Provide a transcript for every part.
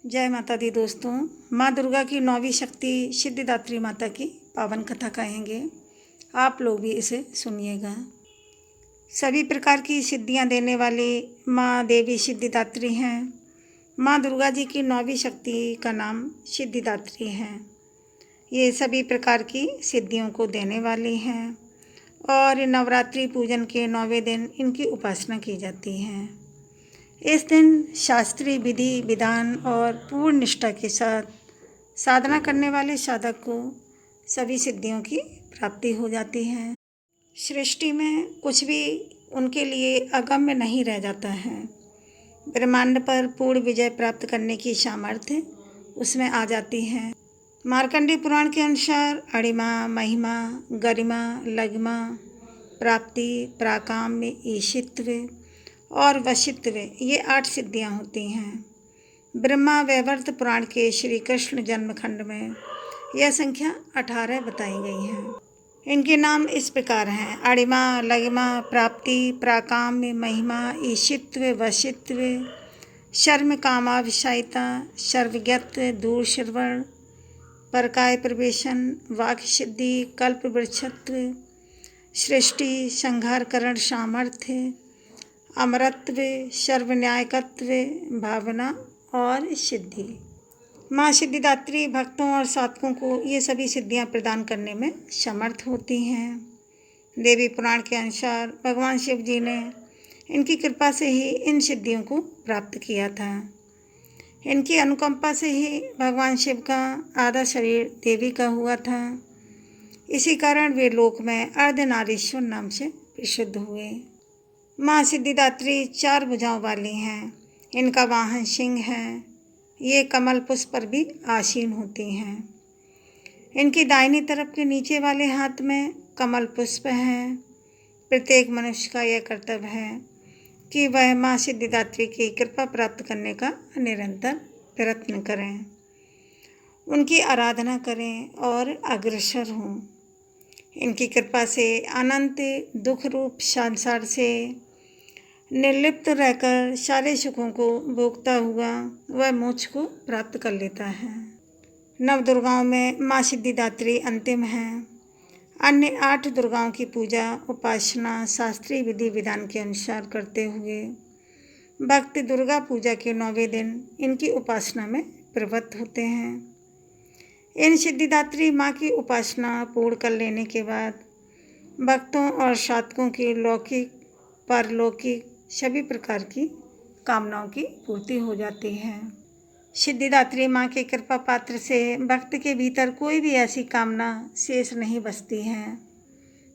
जय माता दी दोस्तों। माँ दुर्गा की 9वीं शक्ति सिद्धिदात्री माता की पावन कथा कहेंगे। आप लोग भी इसे सुनिएगा। सभी प्रकार की सिद्धियाँ देने वाली माँ देवी सिद्धिदात्री हैं। माँ दुर्गा जी की 9वीं शक्ति का नाम सिद्धिदात्री है। ये सभी प्रकार की सिद्धियों को देने वाली हैं और नवरात्रि पूजन के 9वें दिन इनकी उपासना की जाती है। इस दिन शास्त्रीय विधि विधान और पूर्ण निष्ठा के साथ साधना करने वाले साधक को सभी सिद्धियों की प्राप्ति हो जाती है। सृष्टि में कुछ भी उनके लिए अगम्य नहीं रह जाता है। ब्रह्मांड पर पूर्ण विजय प्राप्त करने की सामर्थ्य उसमें आ जाती है। मार्कंडेय पुराण के अनुसार अणिमा, महिमा, गरिमा, लगिमा, प्राप्ति, प्राकाम्य, ईशित्व और वशित्व ये 8 सिद्धियाँ होती हैं। ब्रह्मा वैवर्त पुराण के श्री कृष्ण जन्मखंड में यह संख्या 18 बताई गई है। इनके नाम इस प्रकार हैं: अणिमा, लगिमा, प्राप्ति, प्राकाम्य, महिमा, ईशित्व, वशित्व, शर्म, कामाविषयता, सर्वज्ञत्व, दूर श्रवण, परकाय प्रवेशन, वाक् सिद्धि, कल्प वृक्षत्व, सृष्टि संहारकरण सामर्थ्य, अमरत्व, सर्वन्यायकत्व, भावना और सिद्धि। माँ सिद्धिदात्री भक्तों और साधकों को ये सभी सिद्धियाँ प्रदान करने में समर्थ होती हैं। देवी पुराण के अनुसार भगवान शिव जी ने इनकी कृपा से ही इन सिद्धियों को प्राप्त किया था। इनकी अनुकंपा से ही भगवान शिव का आधा शरीर देवी का हुआ था। इसी कारण वे लोक में अर्धनारीश्वर नाम से प्रसिद्ध हुए। माँ सिद्धिदात्री 4 भुजाओं वाली हैं। इनका वाहन सिंह है। ये कमल पुष्प पर भी आसीन होती हैं। इनकी दाहिनी तरफ के नीचे वाले हाथ में कमल पुष्प हैं। प्रत्येक मनुष्य का यह कर्तव्य है कि वह माँ सिद्धिदात्री की कृपा प्राप्त करने का निरंतर प्रयत्न करें, उनकी आराधना करें और अग्रसर हों। इनकी कृपा से अनंत दुख रूप संसार से निर्लिप्त रहकर सारे सुखों को भोगता हुआ वह मोक्ष को प्राप्त कर लेता है। नवदुर्गाओं में माँ सिद्धिदात्री अंतिम हैं। अन्य 8 दुर्गाओं की पूजा उपासना शास्त्रीय विधि विधान के अनुसार करते हुए भक्त दुर्गा पूजा के 9वें दिन इनकी उपासना में प्रवृत्त होते हैं। इन सिद्धिदात्री माँ की उपासना पूर्ण कर लेने के बाद भक्तों और साधकों की लौकिक परलौकिक सभी प्रकार की कामनाओं की पूर्ति हो जाती है। सिद्धिदात्री माँ के कृपा पात्र से भक्त के भीतर कोई भी ऐसी कामना शेष नहीं बचती है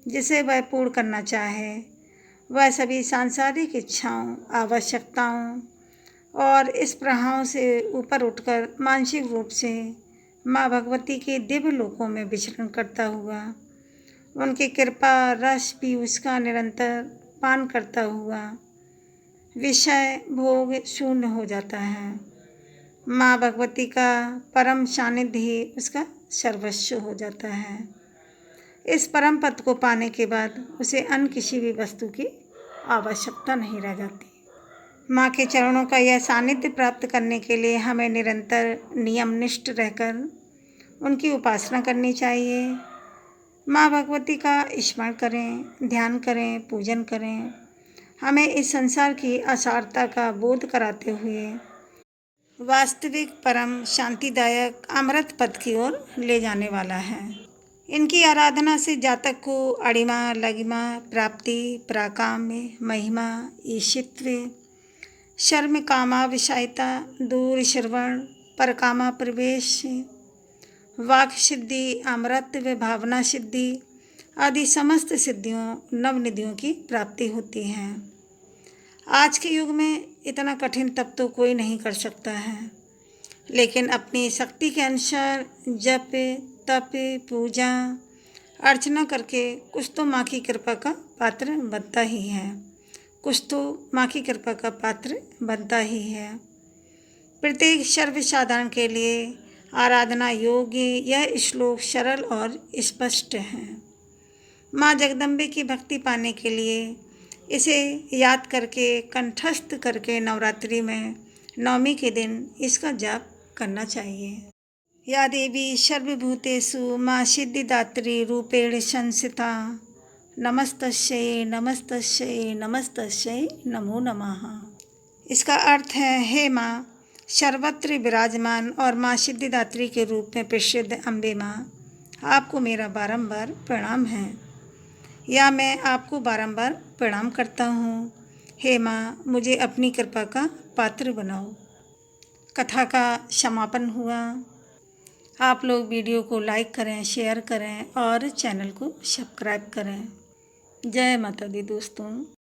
जिसे वह पूर्ण करना चाहे। वह सभी सांसारिक इच्छाओं, आवश्यकताओं और इस प्रभाव से ऊपर उठकर मानसिक रूप से माँ भगवती के दिव्य लोकों में विचरण करता हुआ उनकी कृपा रस पीयूष का निरंतर पान करता हुआ विषय भोग शून्य हो जाता है। माँ भगवती का परम सानिध्य ही उसका सर्वस्व हो जाता है। इस परम पद को पाने के बाद उसे अन्य किसी भी वस्तु की आवश्यकता नहीं रह जाती। माँ के चरणों का यह सानिध्य प्राप्त करने के लिए हमें निरंतर नियमनिष्ठ रहकर उनकी उपासना करनी चाहिए। माँ भगवती का स्मरण करें, ध्यान करें, पूजन करें। हमें इस संसार की असारता का बोध कराते हुए वास्तविक परम शांतिदायक अमृत पद की ओर ले जाने वाला है। इनकी आराधना से जातक को अणिमा, लगिमा, प्राप्ति, प्राकाम्य, महिमा, ईशित्व, शर्म, कामाविषयता, दूर श्रवण, परकामा प्रवेश, वाक् सिद्धि, अमरत्व, भावना सिद्धि आदि समस्त सिद्धियों नवनिधियों की प्राप्ति होती है। आज के युग में इतना कठिन तप तो कोई नहीं कर सकता है, लेकिन अपनी शक्ति के अनुसार जप, तप, पूजा, अर्चना करके कुछ तो माँ की कृपा का पात्र बनता ही है। कुछ तो माँ की कृपा का पात्र बनता ही है। प्रत्येक सर्वसाधारण के लिए आराधना योग्य यह श्लोक सरल और स्पष्ट है। माँ जगदम्बे की भक्ति पाने के लिए इसे याद करके कंठस्थ करके नवरात्रि में 9वीं के दिन इसका जाप करना चाहिए। या देवी सर्वभूतेषु माँ सिद्धिदात्री रूपेण संस्थिता नमस्तस्यै नमस्तस्यै नमस्तस्यै नमो नमः। इसका अर्थ है, हे माँ सर्वत्र विराजमान और माँ सिद्धिदात्री के रूप में प्रसिद्ध अम्बे माँ, आपको मेरा बारंबार प्रणाम है, या मैं आपको बारंबार प्रणाम करता हूँ। हे माँ, मुझे अपनी कृपा का पात्र बनाओ। कथा का समापन हुआ। आप लोग वीडियो को लाइक करें, शेयर करें और चैनल को सब्सक्राइब करें। जय माता दी दोस्तों।